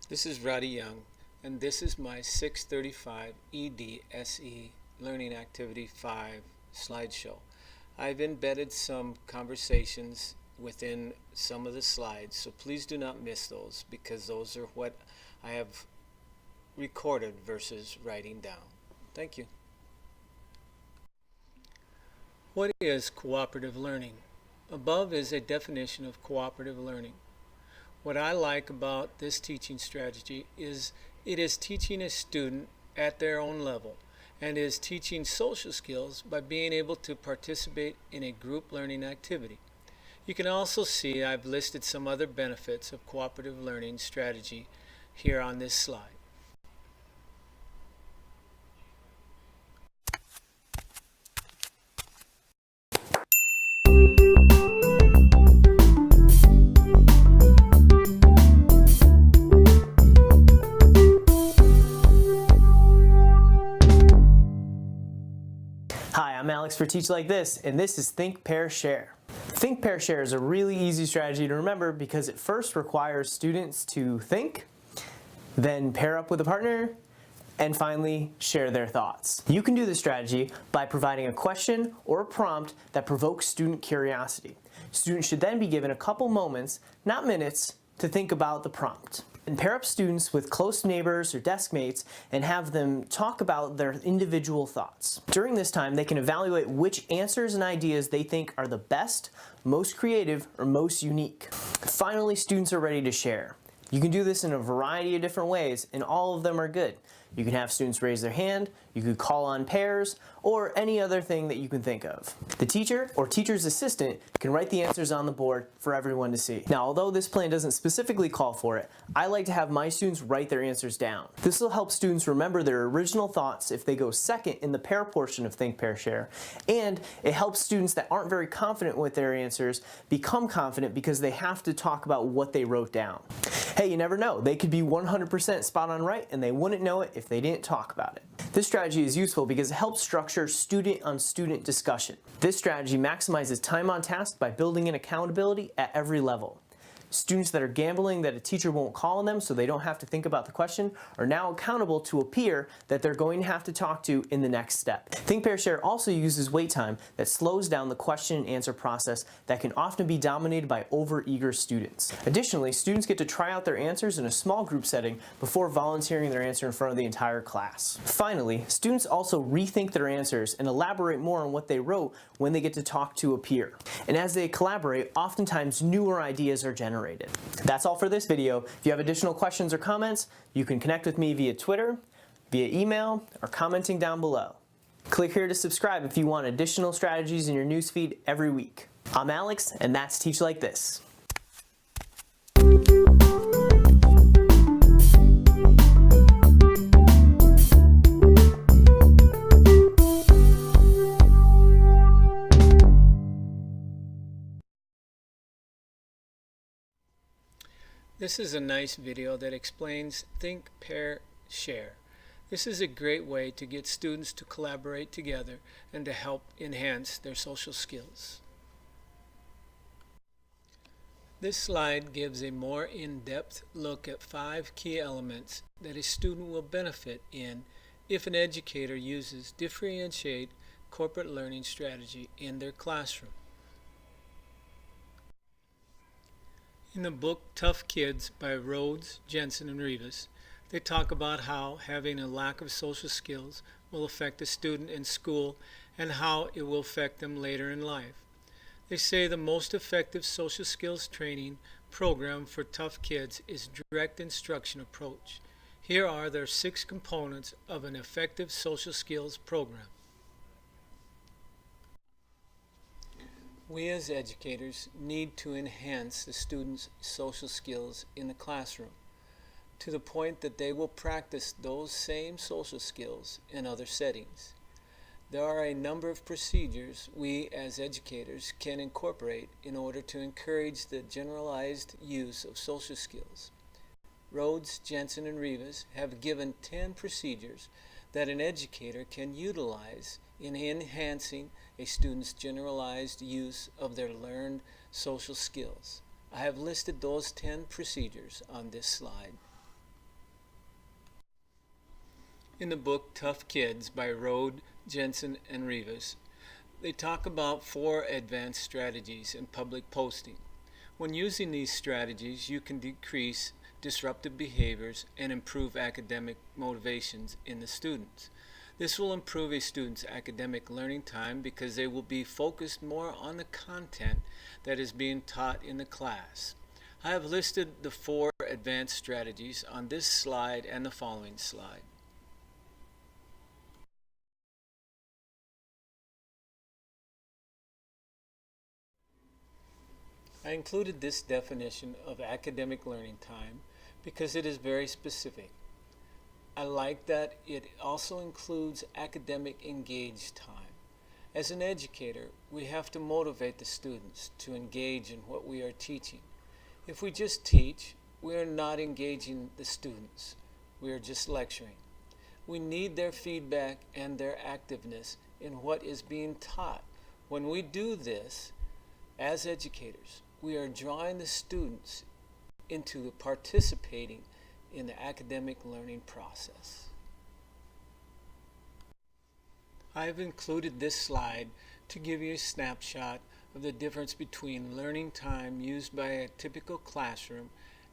This is Roddy Young, and this is my 635 EDSE Learning Activity 5 slideshow. I've embedded some conversations within some of the slides, so please do not miss those because those are what I have recorded versus writing down. Thank you. What is cooperative learning? Above is a definition of cooperative learning. What I like about this teaching strategy is it is teaching a student at their own level and is teaching social skills by being able to participate in a group learning activity. You can also see I've listed some other benefits of cooperative learning strategy here on this slide. Hi, I'm Alex for Teach Like This, and this is Think, Pair, Share. Think, Pair, Share is a really easy strategy to remember because it first requires students to think, then pair up with a partner, and finally share their thoughts. You can do this strategy by providing a question or a prompt that provokes student curiosity. Students should then be given a couple moments, not minutes, to think about the prompt. And pair up students with close neighbors or desk mates and have them talk about their individual thoughts. During this time, they can evaluate which answers and ideas they think are the best, most creative, or most unique. Finally, students are ready to share. You can do this in a variety of different ways, and all of them are good. You can have students raise their hand, you could call on pairs, or any other thing that you can think of. The teacher or teacher's assistant can write the answers on the board for everyone to see. Now, although this plan doesn't specifically call for it, I like to have my students write their answers down. This will help students remember their original thoughts if they go second in the pair portion of Think, Pair, Share, and it helps students that aren't very confident with their answers become confident because they have to talk about what they wrote down. Hey, you never know, they could be 100% spot on right and they wouldn't know it if they didn't talk about it. This strategy is useful because it helps structure student-on-student discussion. This strategy maximizes time on task by building in accountability at every level. Students that are gambling that a teacher won't call on them so they don't have to think about the question are now accountable to a peer that they're going to have to talk to in the next step. Think, Pair, Share also uses wait time that slows down the question and answer process that can often be dominated by overeager students. Additionally, students get to try out their answers in a small group setting before volunteering their answer in front of the entire class. Finally, students also rethink their answers and elaborate more on what they wrote when they get to talk to a peer. And as they collaborate, oftentimes newer ideas are generated. That's all for this video. If you have additional questions or comments, you can connect with me via Twitter, via email, or commenting down below. Click here to subscribe if you want additional strategies in your newsfeed every week. I'm Alex, and that's Teach Like This. This is a nice video that explains Think, Pair, Share. This is a great way to get students to collaborate together and to help enhance their social skills. This slide gives a more in-depth look at 5 key elements that a student will benefit in if an educator uses differentiate corporate learning strategy in their classroom. In the book Tough Kids by Rhodes, Jensen, and Rivas, they talk about how having a lack of social skills will affect a student in school and how it will affect them later in life. They say the most effective social skills training program for tough kids is direct instruction approach. Here are their 6 components of an effective social skills program. We as educators need to enhance the students' social skills in the classroom to the point that they will practice those same social skills in other settings. There are a number of procedures we as educators can incorporate in order to encourage the generalized use of social skills. Rhodes, Jensen, and Rivas have given 10 procedures that an educator can utilize in enhancing a student's generalized use of their learned social skills. I have listed those 10 procedures on this slide. In the book Tough Kids by Rode, Jensen, and Rivas, they talk about 4 advanced strategies in public posting. When using these strategies, you can decrease disruptive behaviors and improve academic motivations in the students. This will improve a student's academic learning time because they will be focused more on the content that is being taught in the class. I have listed the 4 advanced strategies on this slide and the following slide. I included this definition of academic learning time because it is very specific. I like that it also includes academic engaged time. As an educator, we have to motivate the students to engage in what we are teaching. If we just teach, we are not engaging the students. We are just lecturing. We need their feedback and their activeness in what is being taught. When we do this, as educators, we are drawing the students into participating in the academic learning process. I have included this slide to give you a snapshot of the difference between learning time used by a typical classroom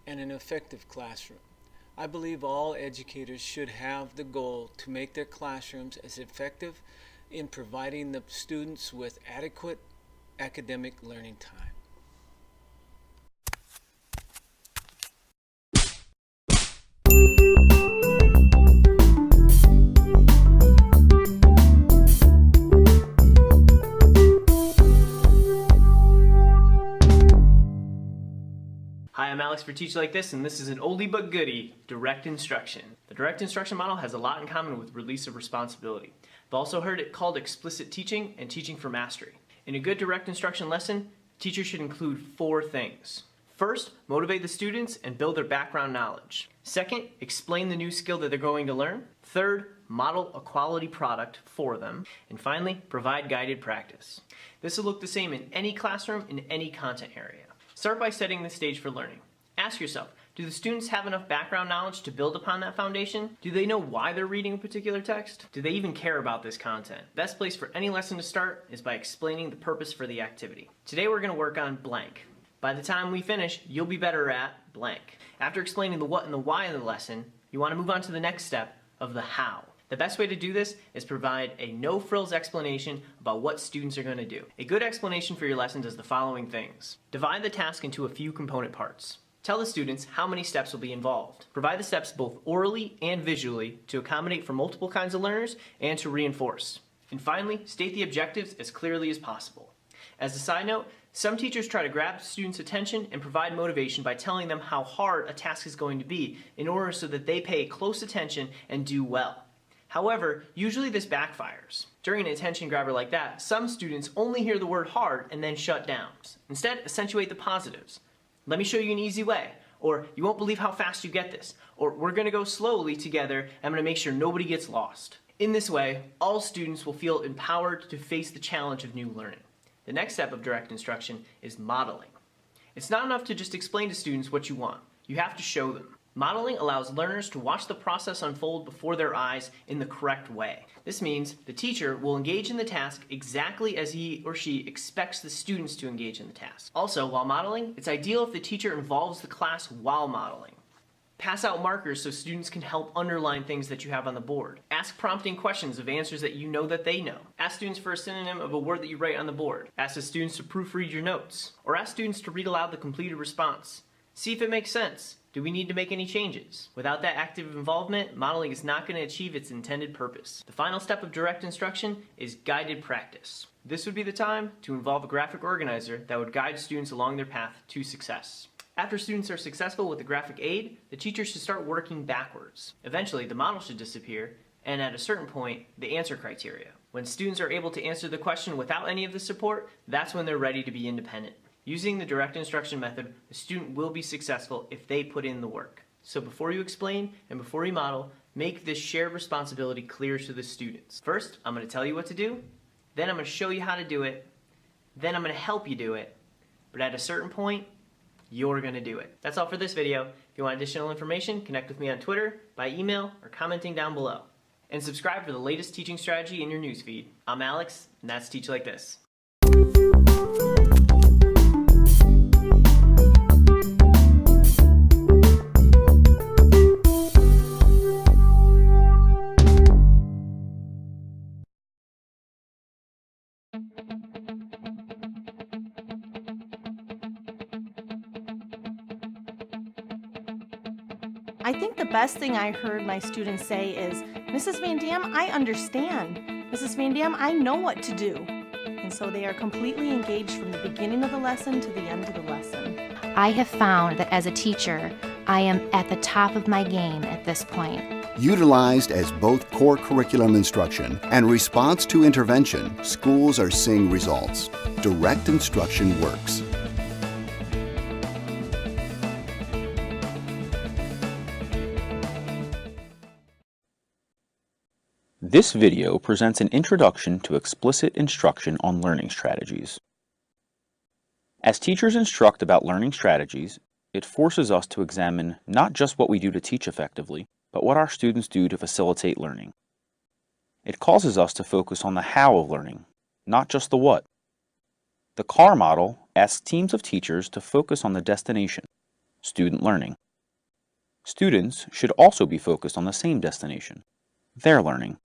and an effective classroom. I believe all educators should have the goal to make their classrooms as effective in providing the students with adequate academic learning time. Hi, I'm Alex for Teach Like This, and this is an oldie but goodie, direct instruction. The direct instruction model has a lot in common with release of responsibility. I've also heard it called explicit teaching and teaching for mastery. In a good direct instruction lesson, teachers should include 4 things. First, motivate the students and build their background knowledge. Second, explain the new skill that they're going to learn. Third, model a quality product for them. And finally, provide guided practice. This will look the same in any classroom, in any content area. Start by setting the stage for learning. Ask yourself, do the students have enough background knowledge to build upon that foundation? Do they know why they're reading a particular text? Do they even care about this content? The best place for any lesson to start is by explaining the purpose for the activity. Today we're going to work on blank. By the time we finish, you'll be better at blank. After explaining the what and the why in the lesson, you want to move on to the next step of the how. The best way to do this is provide a no-frills explanation about what students are going to do. A good explanation for your lesson does the following things. Divide the task into a few component parts. Tell the students how many steps will be involved. Provide the steps both orally and visually to accommodate for multiple kinds of learners and to reinforce. And finally, state the objectives as clearly as possible. As a side note, some teachers try to grab students' attention and provide motivation by telling them how hard a task is going to be in order so that they pay close attention and do well. However, usually this backfires. During an attention grabber like that, some students only hear the word hard and then shut down. Instead, accentuate the positives. Let me show you an easy way. Or, you won't believe how fast you get this. Or, we're going to go slowly together. I'm going to make sure nobody gets lost. In this way, all students will feel empowered to face the challenge of new learning. The next step of direct instruction is modeling. It's not enough to just explain to students what you want. You have to show them. Modeling allows learners to watch the process unfold before their eyes in the correct way. This means the teacher will engage in the task exactly as he or she expects the students to engage in the task. Also, while modeling, it's ideal if the teacher involves the class while modeling. Pass out markers so students can help underline things that you have on the board. Ask prompting questions of answers that you know that they know. Ask students for a synonym of a word that you write on the board. Ask the students to proofread your notes. Or ask students to read aloud the completed response. See if it makes sense. Do we need to make any changes? Without that active involvement, modeling is not going to achieve its intended purpose. The final step of direct instruction is guided practice. This would be the time to involve a graphic organizer that would guide students along their path to success. After students are successful with the graphic aid, the teacher should start working backwards. Eventually, the model should disappear, and at a certain point, the answer criteria. When students are able to answer the question without any of the support, that's when they're ready to be independent. Using the direct instruction method, the student will be successful if they put in the work. So before you explain and before you model, make this shared responsibility clear to the students. First, I'm going to tell you what to do, then I'm going to show you how to do it, then I'm going to help you do it, but at a certain point, you're going to do it. That's all for this video. If you want additional information, connect with me on Twitter, by email, or commenting down below. and subscribe for the latest teaching strategy in your newsfeed. I'm Alex, and that's Teach Like This. I think the best thing I heard my students say is, Mrs. Van Dam, I understand. Mrs. Van Dam, I know what to do. And so they are completely engaged from the beginning of the lesson to the end of the lesson. I have found that as a teacher, I am at the top of my game at this point. Utilized as both core curriculum instruction and response to intervention, schools are seeing results. Direct instruction works. This video presents an introduction to explicit instruction on learning strategies. As teachers instruct about learning strategies, it forces us to examine not just what we do to teach effectively, but what our students do to facilitate learning. It causes us to focus on the how of learning, not just the what. The CAR model asks teams of teachers to focus on the destination, student learning. Students should also be focused on the same destination, their learning.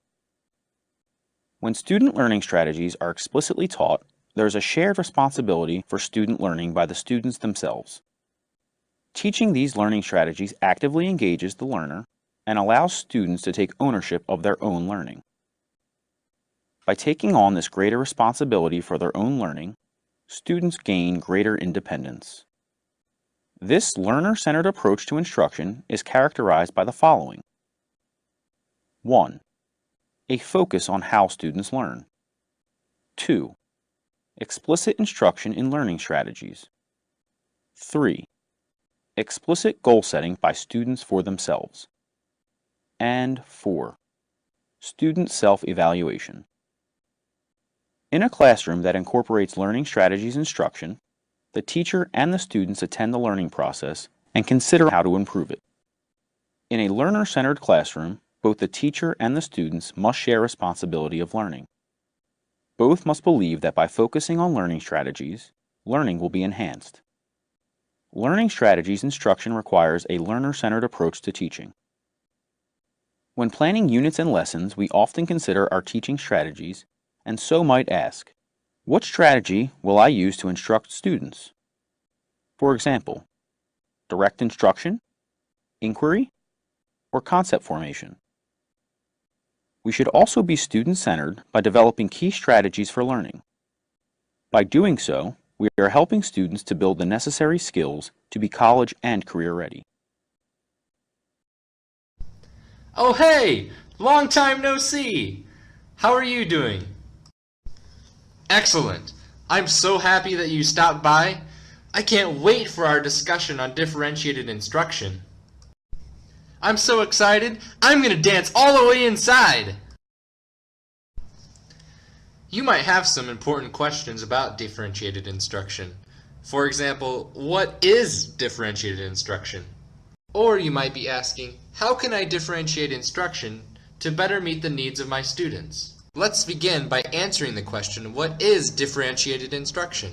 When student learning strategies are explicitly taught, there is a shared responsibility for student learning by the students themselves. Teaching these learning strategies actively engages the learner and allows students to take ownership of their own learning. By taking on this greater responsibility for their own learning, students gain greater independence. This learner-centered approach to instruction is characterized by the following. 1. A focus on how students learn. 2. Explicit instruction in learning strategies. 3. Explicit goal setting by students for themselves. And 4. Student self-evaluation. In a classroom that incorporates learning strategies instruction, the teacher and the students attend the learning process and consider how to improve it. In a learner-centered classroom, both the teacher and the students must share responsibility of learning. Both must believe that by focusing on learning strategies, learning will be enhanced. Learning strategies instruction requires a learner-centered approach to teaching. When planning units and lessons, we often consider our teaching strategies and so might ask, what strategy will I use to instruct students? For example, direct instruction, inquiry, or concept formation. We should also be student-centered by developing key strategies for learning. By doing so, we are helping students to build the necessary skills to be college and career ready. Oh hey! Long time no see! How are you doing? Excellent! I'm so happy that you stopped by. I can't wait for our discussion on differentiated instruction. I'm so excited, I'm gonna dance all the way inside! You might have some important questions about differentiated instruction. For example, what is differentiated instruction? Or you might be asking, how can I differentiate instruction to better meet the needs of my students? Let's begin by answering the question, what is differentiated instruction?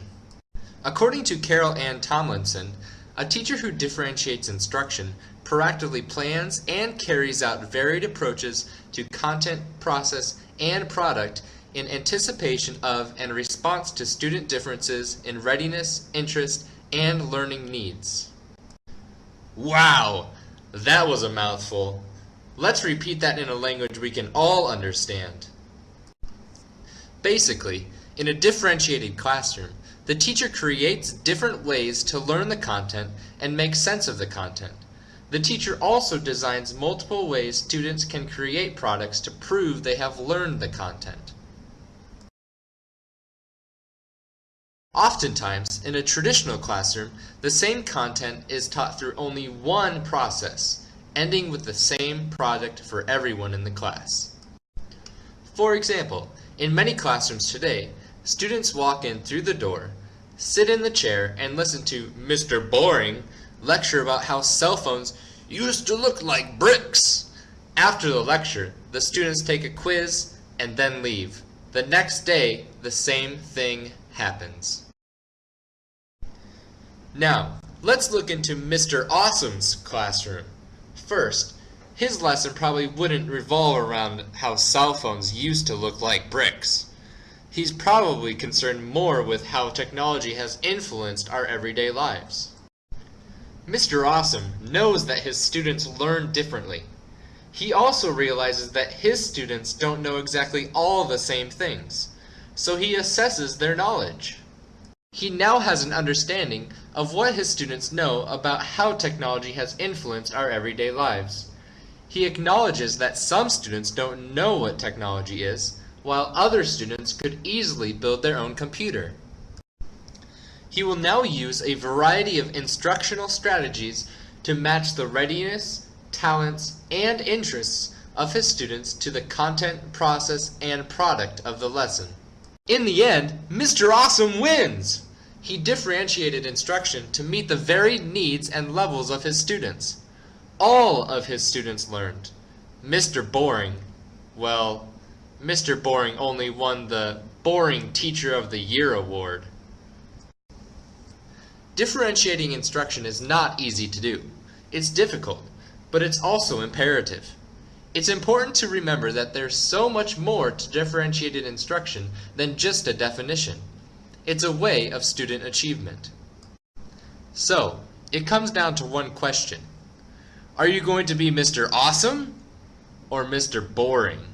According to Carol Ann Tomlinson, a teacher who differentiates instruction proactively plans and carries out varied approaches to content, process, and product in anticipation of and response to student differences in readiness, interest, and learning needs. Wow, that was a mouthful. Let's repeat that in a language we can all understand. Basically, in a differentiated classroom, the teacher creates different ways to learn the content and make sense of the content. The teacher also designs multiple ways students can create products to prove they have learned the content. Oftentimes, in a traditional classroom, the same content is taught through only one process, ending with the same product for everyone in the class. For example, in many classrooms today, students walk in through the door, sit in the chair, and listen to Mr. Boring lecture about how cell phones used to look like bricks. After the lecture, the students take a quiz and then leave. The next day, the same thing happens. Now, let's look into Mr. Awesome's classroom. First, his lesson probably wouldn't revolve around how cell phones used to look like bricks. He's probably concerned more with how technology has influenced our everyday lives. Mr. Awesome knows that his students learn differently. He also realizes that his students don't know exactly all the same things, so he assesses their knowledge. He now has an understanding of what his students know about how technology has influenced our everyday lives. He acknowledges that some students don't know what technology is, while other students could easily build their own computer. He will now use a variety of instructional strategies to match the readiness, talents, and interests of his students to the content, process, and product of the lesson. In the end, Mr. Awesome wins! He differentiated instruction to meet the varied needs and levels of his students. All of his students learned. Mr. Boring, well, Mr. Boring only won the Boring Teacher of the Year award. Differentiating instruction is not easy to do. It's difficult, but it's also imperative. It's important to remember that there's so much more to differentiated instruction than just a definition. It's a way of student achievement. So, it comes down to one question. Are you going to be Mr. Awesome or Mr. Boring?